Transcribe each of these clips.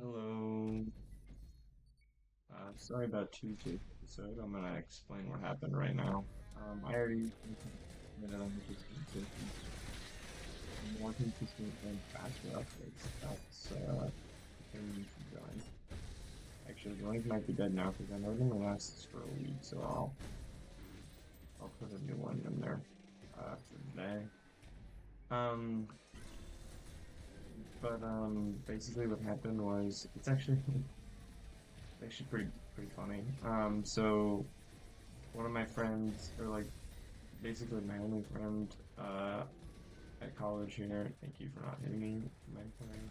Hello. Sorry about Tuesday's episode. I'm gonna explain what happened right now. I already admitted I'm just consistent, more consistent and faster updates. That's the thing you should join. Actually, the link might be dead now because I know it only lasts for a week, so I'll put a new one in there for today. Um, basically what happened was it's actually pretty funny. So one of my friends, or like basically my only friend at college here. Thank you for not hitting me, my friend.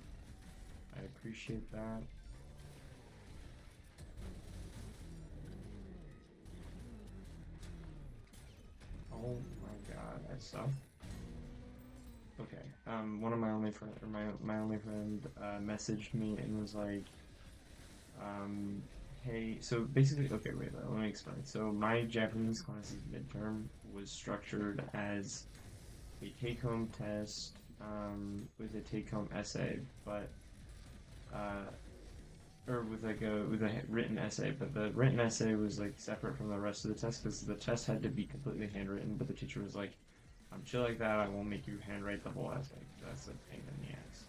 I appreciate that. Oh my god, I suck. Okay. One of my only friend, or my only friend, messaged me and was like, um, "Hey." So basically, okay, wait, let me explain. So my Japanese classes midterm was structured as a take-home test, with a take-home essay, but uh, or with a written essay, but the written essay was like separate from the rest of the test because the test had to be completely handwritten. But the teacher was like, "I'm chill like that. I won't make you handwrite the whole essay. That's a pain in the ass."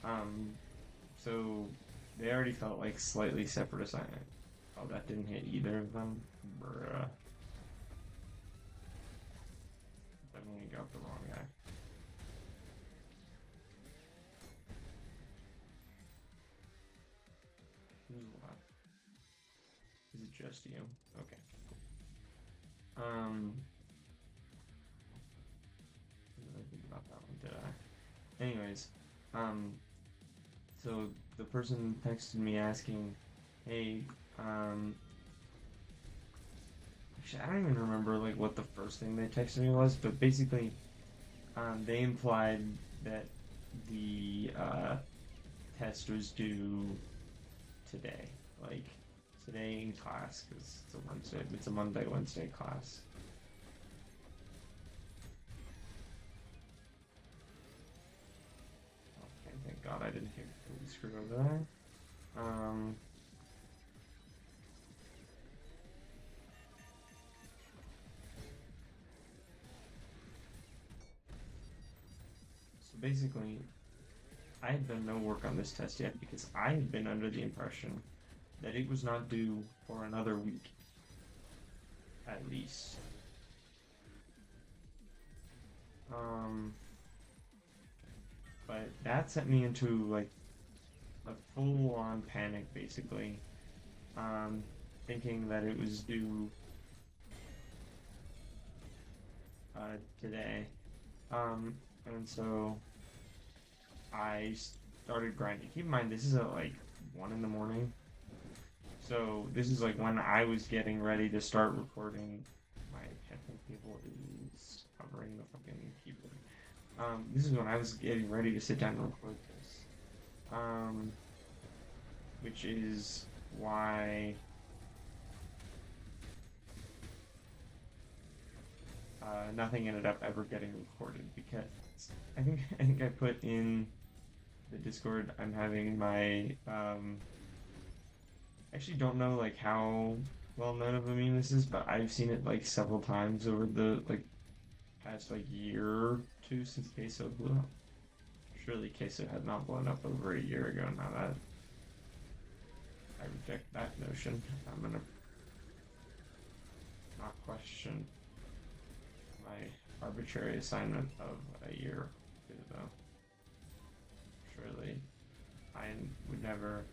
Um, so they already felt like slightly separate assignment. Oh, that didn't hit either of them. Bruh, definitely got the wrong guy. Who's left? Is it just you? Okay. Um, I didn't really think about that one, did I? Anyways, um, so the person texted me asking, "Hey, um, actually, I don't even remember like what the first thing they texted me was, but basically, they implied that the test was due today, like today in class, because it's a Wednesday, it's a Wednesday class." Okay, thank God I didn't hear completely screw over that. So basically, I had done no work on this test yet because I had been under the impression that it was not due for another week, at least. Um, but that sent me into like a full-on panic, basically. Um, Thinking that it was due today. And so I started grinding. Keep in mind, this is at like 1 in the morning. So this is like when I was getting ready to start recording. My headphone cable is covering the fucking keyboard. This is when I was getting ready to sit down and record this. Um, which is why nothing ended up ever getting recorded because I think I put in the Discord. I'm having my actually don't know like how well known of a meme this is, but I've seen it like several times over the like past like year or two since Queso blew up. Surely Queso had not blown up over a year ago. Now that I reject that notion, I'm gonna not question my arbitrary assignment of a year, though. Surely I would never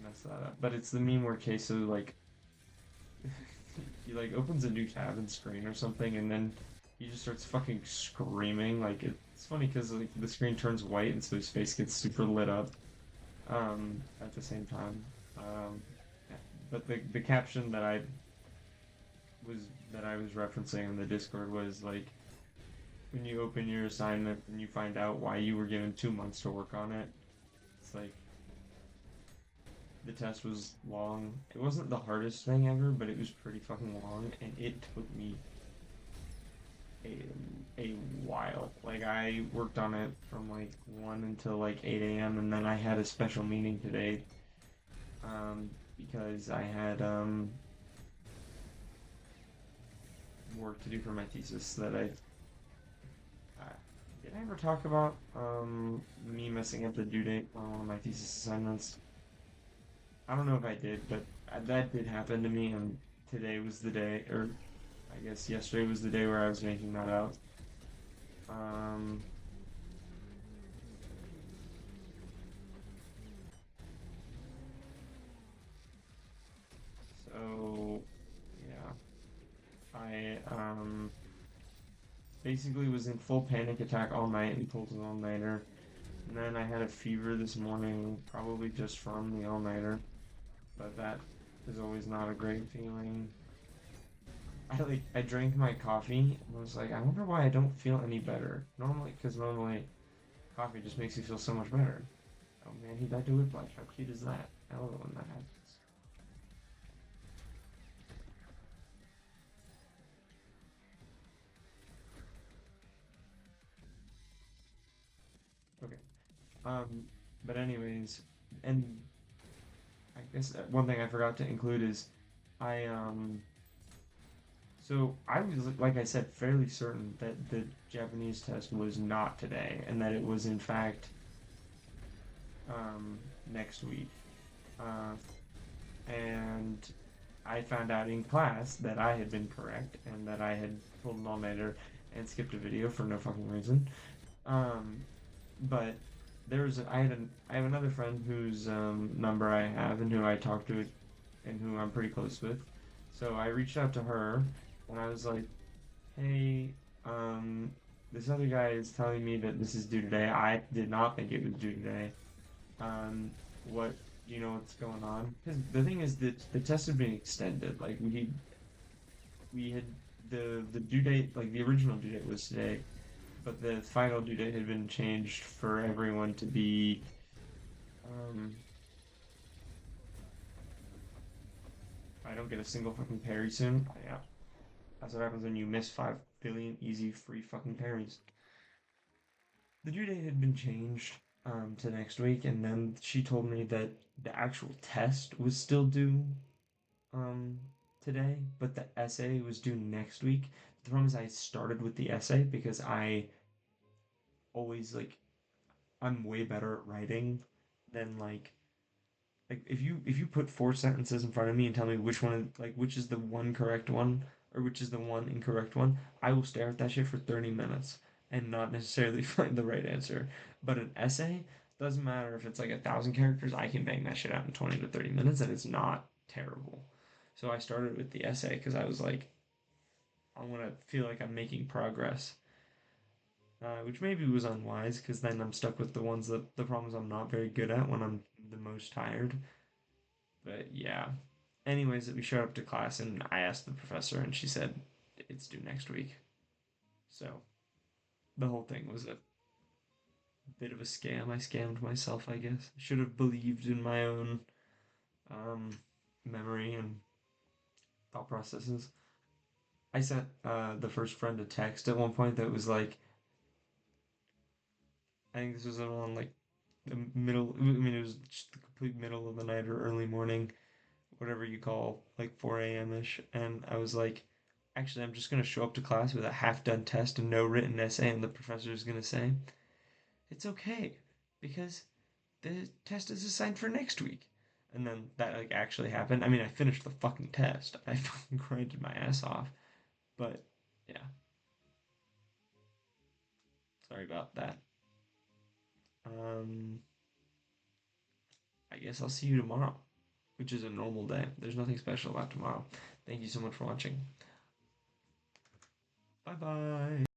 mess that up. But it's the meme where Queso like he like opens a new tab in screen or something, and then he just starts fucking screaming. Like it's funny because like the screen turns white, and so his face gets super lit up. At the same time. Um, but the caption was that I was referencing in the Discord was like when you open your assignment and you find out why you were given 2 months to work on it. It's like the test was long. It wasn't the hardest thing ever, but it was pretty fucking long, and it took me a a while. Like I worked on it from like 1 until like 8 a.m. and then I had a special meeting today because I had work to do for my thesis that uh, did I ever talk about me messing up the due date on one of my thesis assignments? I don't know if I did, but that did happen to me, and today was the day, or I guess yesterday was the day where I was making that out. Um, so yeah, I basically was in full panic attack all night and pulled an all-nighter. And then I had a fever this morning, probably just from the all-nighter, but that is always not a great feeling. I drank my coffee and was like, I wonder why I don't feel any better. Normally coffee just makes you feel so much better. Oh man, he died to whiplash. How cute is that? I love it when that happens. Okay. Um, but anyways, and I guess one thing I forgot to include is I so I was like I said fairly certain that the Japanese test was not today and that it was in fact next week. Uh, and I found out in class that I had been correct and that I had pulled an all-nighter and skipped a video for no fucking reason. Um, but I have another friend whose number I have and who I talk to and who I'm pretty close with. So I reached out to her and I was like, "Hey, this other guy is telling me that this is due today. I did not think it was due today. Um, what do you know what's going on? Because the thing is that the test had been extended. Like we had the due date, like the original due date was today, but the final due date had been changed for everyone to be um I don't get a single fucking parry soon. Yeah. That's what happens when you miss 5 billion easy free fucking parries. The due date had been changed to next week, and then she told me that the actual test was still due um today, but the essay was due next week. The problem is I started with the essay because I always I'm way better at writing than like if you put 4 sentences in front of me and tell me which is the one correct one or which is the one incorrect one, I will stare at that shit for 30 minutes and not necessarily find the right answer. But an essay doesn't matter if it's like 1,000 characters, I can bang that shit out in 20 to 30 minutes and it's not terrible. So I started with the essay because I was like, I want to feel like I'm making progress. Which maybe was unwise because then I'm stuck with the problems I'm not very good at when I'm the most tired. But yeah. Anyways, we showed up to class and I asked the professor and she said it's due next week. So the whole thing was a bit of a scam. I scammed myself, I guess. I should have believed in my own um, memory and thought processes. I sent the first friend a text at one point that was like, I think this was around like the middle. I mean, it was just the complete middle of the night or early morning, whatever you call like 4 a.m. ish. And I was like, actually, I'm just going to show up to class with a half done test and no written essay. And the professor is going to say, it's okay because the test is assigned for next week. And then that like actually happened. I mean, I finished the fucking test. I fucking grinded my ass off. But yeah, sorry about that. Um, I guess I'll see you tomorrow, which is a normal day. There's nothing special about tomorrow. Thank you so much for watching. Bye bye.